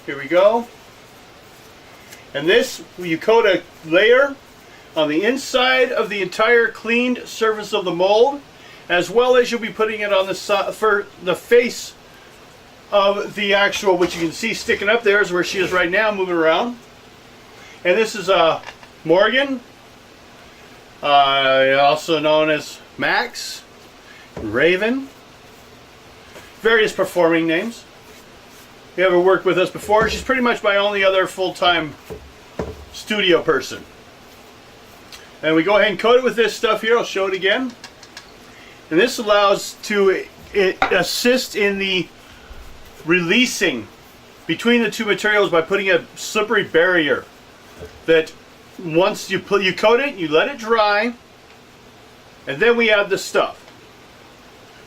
Here we go. And this, you coat a layer on the inside of the entire cleaned surface of the mold, as well as you'll be putting it on the for the face of the actual, which you can see sticking up there is where she is right now, moving around. And this is Morgan, also known as Max, Raven, various performing names. You ever worked with us before? She's pretty much my only other full-time studio person. And we go ahead and coat it with this stuff here. I'll show it again. And this allows it assist in the releasing between the two materials by putting a slippery barrier that once you coat it, you let it dry, and then we add the stuff,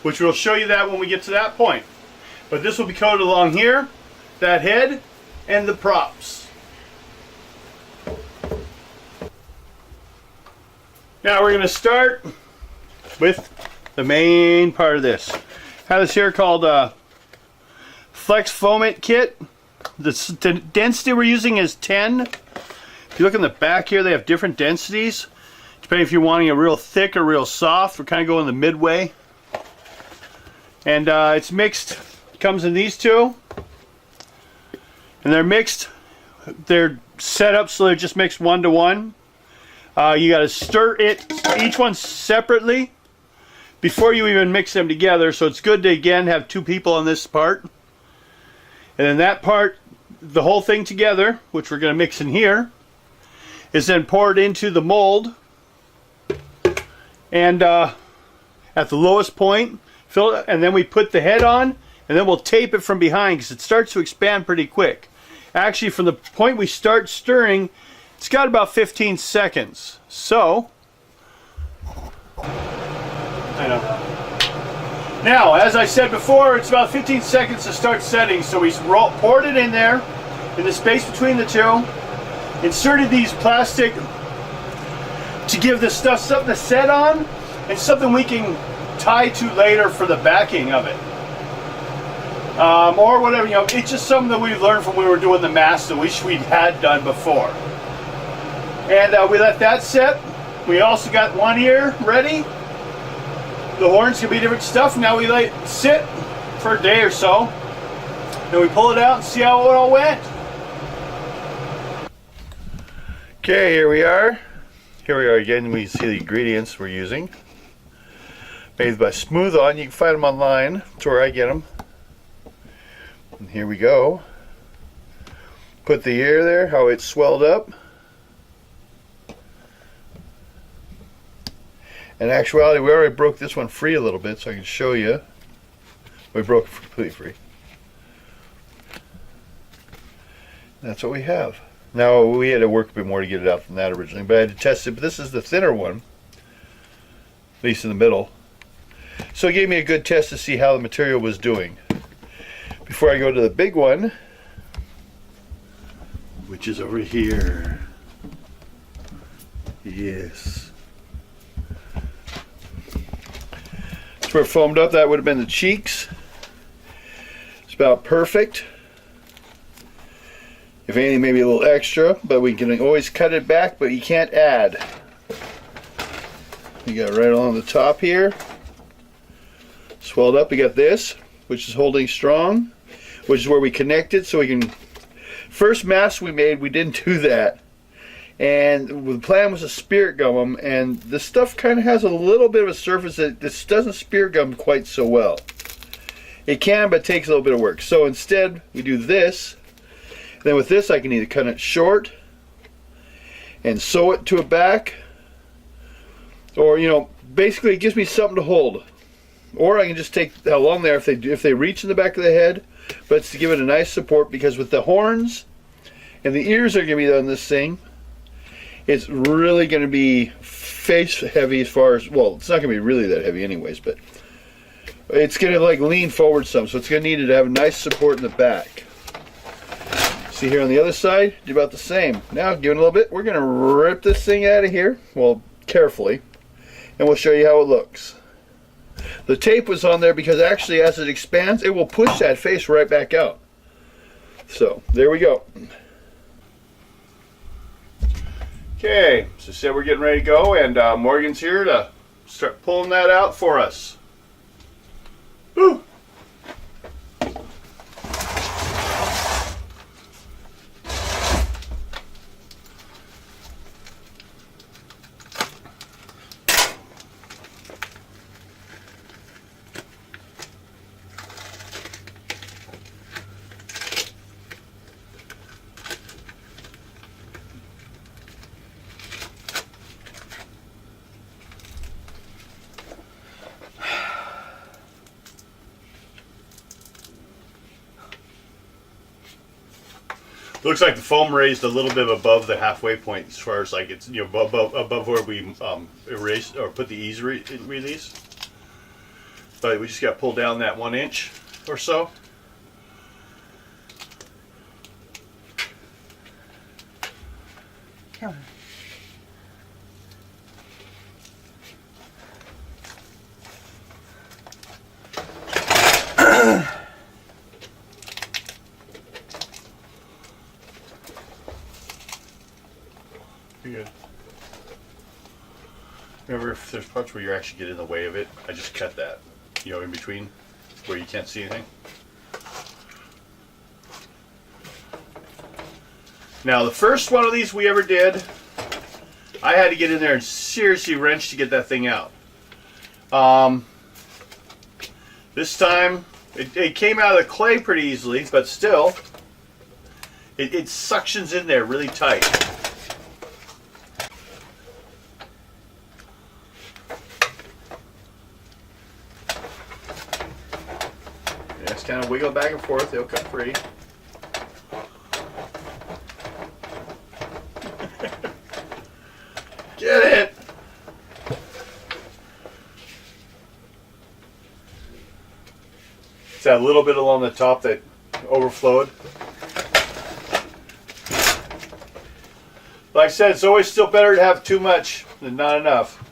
which we'll show you that when we get to that point. But this will be coated along here, that head, and the props. Now we're going to start with the main part of this. I have this here called Flex Foamate Kit. The density we're using is 10. If you look in the back here, they have different densities, depending if you're wanting a real thick or real soft. We're kind of going the midway. And it's mixed, comes in these two. And they're mixed, they're set up so they're just mixed 1 to 1. You got to stir it, each one separately, before you even mix them together. So it's good to, again, have 2 people on this part. And then that part, the whole thing together, which we're going to mix in here, is then poured into the mold. And at the lowest point, fill it, and then we put the head on, and then we'll tape it from behind because it starts to expand pretty quick. Actually, from the point we start stirring, it's got about 15 seconds. So, I know. Now, as I said before, it's about 15 seconds to start setting. So we poured it in there, in the space between the two, inserted these plastic to give this stuff something to set on, and something we can tie to later for the backing of it. Or whatever, you know, it's just something that we learned from when we were doing the mask that wish we'd had done before. And we let that set. We also got one ear ready. The horns can be different stuff. Now we let it sit for a day or so. Then we pull it out and see how it all went. Okay, here we are. Here we are again. We see the ingredients we're using. Made by Smooth On. You can find them online. That's where I get them. And here we go. Put the ear there, how it's swelled up. In actuality, we already broke this one free a little bit, so I can show you. We broke it completely free. That's what we have. Now, we had to work a bit more to get it out from that originally, but I had to test it. But this is the thinner one, at least in the middle. So it gave me a good test to see how the material was doing. Before I go to the big one, which is over here. Yes. It's where it foamed up. That would have been the cheeks. It's about perfect. If anything, maybe a little extra, but we can always cut it back, but you can't add. You got right along the top here. Swelled up. We got this, which is holding strong, which is where we connected so we can. First mask we made, we didn't do that. And the plan was to spirit gum them, and this stuff kind of has a little bit of a surface that this doesn't spirit gum quite so well. It can, but it takes a little bit of work. So instead, we do this. Then with this, I can either cut it short and sew it to a back, or, you know, basically it gives me something to hold. Or I can just take how long there if they reach in the back of the head, but it's to give it a nice support, because with the horns and the ears are going to be on this thing, it's really going to be face heavy as far as, well, it's not going to be really that heavy anyways, but it's going to like lean forward some, so it's going to need to have a nice support in the back. See here on the other side, do about the same. Now, give it a little bit, we're going to rip this thing out of here, well, carefully, and we'll show you how it looks. The tape was on there because actually as it expands, it will push that face right back out. So there we go. Okay, so said we're getting ready to go, and Morgan's here to start pulling that out for us. Woo! Looks like the foam raised a little bit above the halfway point as far as like it's, you know, above where we erased or put the ease release. But we just got to pull down that 1 inch or so. Come on. You're good. Remember, if there's parts where you actually get in the way of it, I just cut that, you know, in between where you can't see anything. Now, the first one of these we ever did, I had to get in there and seriously wrench to get that thing out. This time, it came out of the clay pretty easily, but still, it suctions in there really tight. Just kind of wiggle back and forth, they'll cut free. Get it! It's that little bit along the top that overflowed. Like I said, it's always still better to have too much than not enough.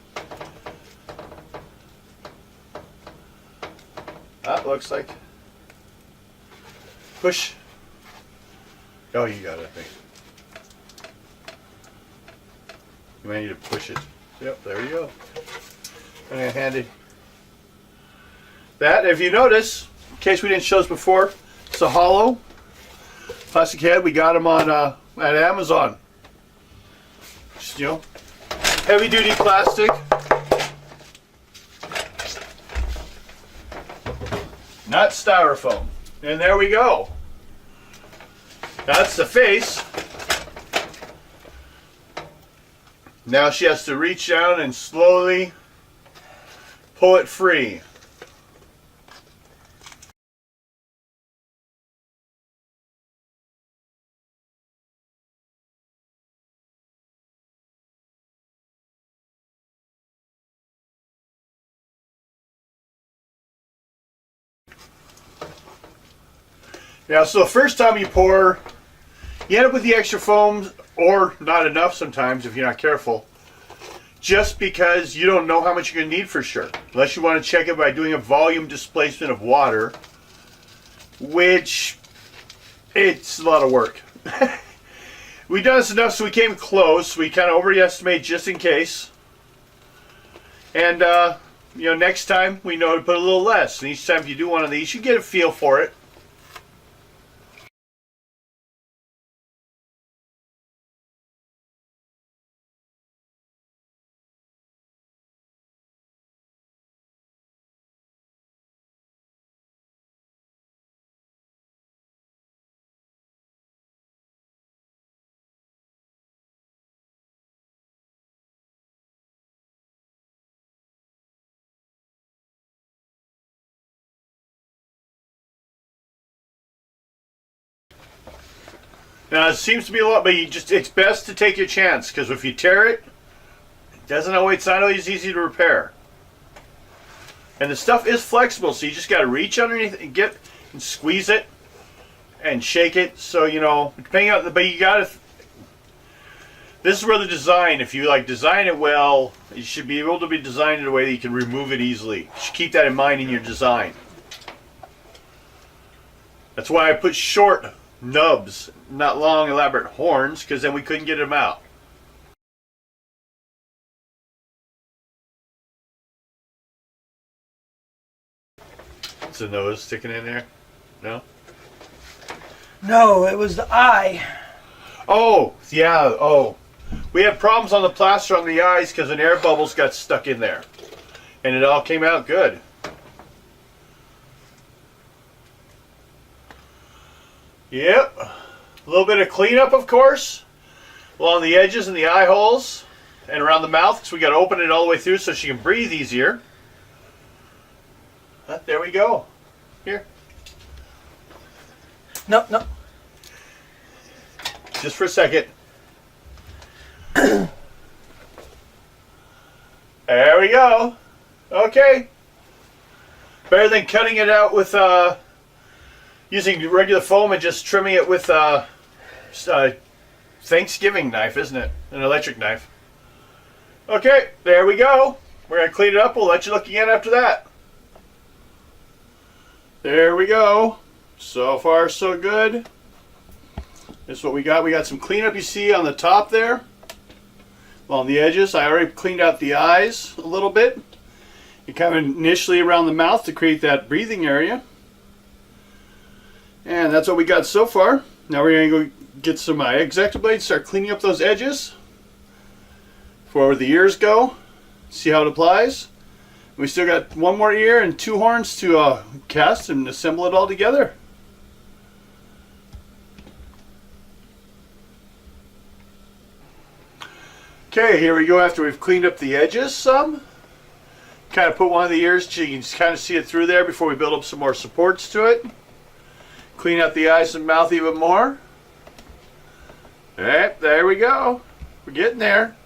That looks like. Push. Oh, you got it, I think. You might need to push it. Yep, there you go. Kind of handy. That, if you notice, in case we didn't show this before, it's a hollow plastic head. We got them on at Amazon. Just, you know, heavy duty plastic. Not styrofoam. And there we go. That's the face. Now she has to reach down and slowly pull it free. Now, so the first time you pour, you end up with the extra foam, or not enough sometimes if you're not careful, just because you don't know how much you're going to need for sure. Unless you want to check it by doing a volume displacement of water, which it's a lot of work. We've done this enough so we came close. We kind of overestimate just in case. And, you know, next time we know to put a little less. And each time you do one of these, you get a feel for it. Now it seems to be a lot, but it's best to take your chance, because if you tear it, it's not always easy to repair. And the stuff is flexible, so you just got to reach underneath and get and squeeze it and shake it. So, you know, depending on but you got to. This is where the design, if you like design it well, you should be able to be designed in a way that you can remove it easily. You should keep that in mind in your design. That's why I put short nubs, not long elaborate horns, because then we couldn't get them out. It's a nose sticking in there? No? No, it was the eye. Oh, yeah, oh. We had problems on the plaster on the eyes because an air bubbles got stuck in there. And it all came out good. Yep. A little bit of cleanup, of course, along the edges and the eye holes and around the mouth, because we got to open it all the way through so she can breathe easier. There we go. Here. No, no. Just for a second. There we go. Okay. Better than cutting it out with using regular foam and just trimming it with Thanksgiving knife, isn't it? An electric knife. Okay, there we go. We're going to clean it up. We'll let you look again after that. There we go. So far, so good. This is what we got. We got some cleanup you see on the top there. Along the edges. I already cleaned out the eyes a little bit. And kind of initially around the mouth to create that breathing area. And that's what we got so far. Now we're going to go get some X-Acto blades, start cleaning up those edges for where the ears go. See how it applies. We still got one more ear and two horns to cast and assemble it all together. Okay, here we go after we've cleaned up the edges some. Kind of put one of the ears so you can kind of see it through there before we build up some more supports to it. Clean out the eyes and mouth even more. Alright, there we go. We're getting there.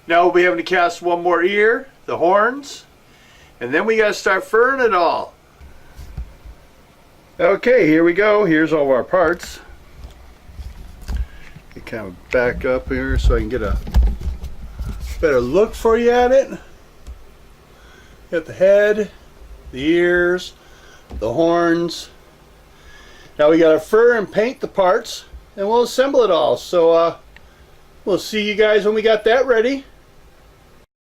Now we'll be having to cast one more ear, the horns, and then we got to start furring it all. Okay, here we go. Here's all of our parts. You kind of back up here so I can get a better look for you at it. Got the head, the ears, the horns. Now we got to fur and paint the parts, and we'll assemble it all. So we'll see you guys when we got that ready.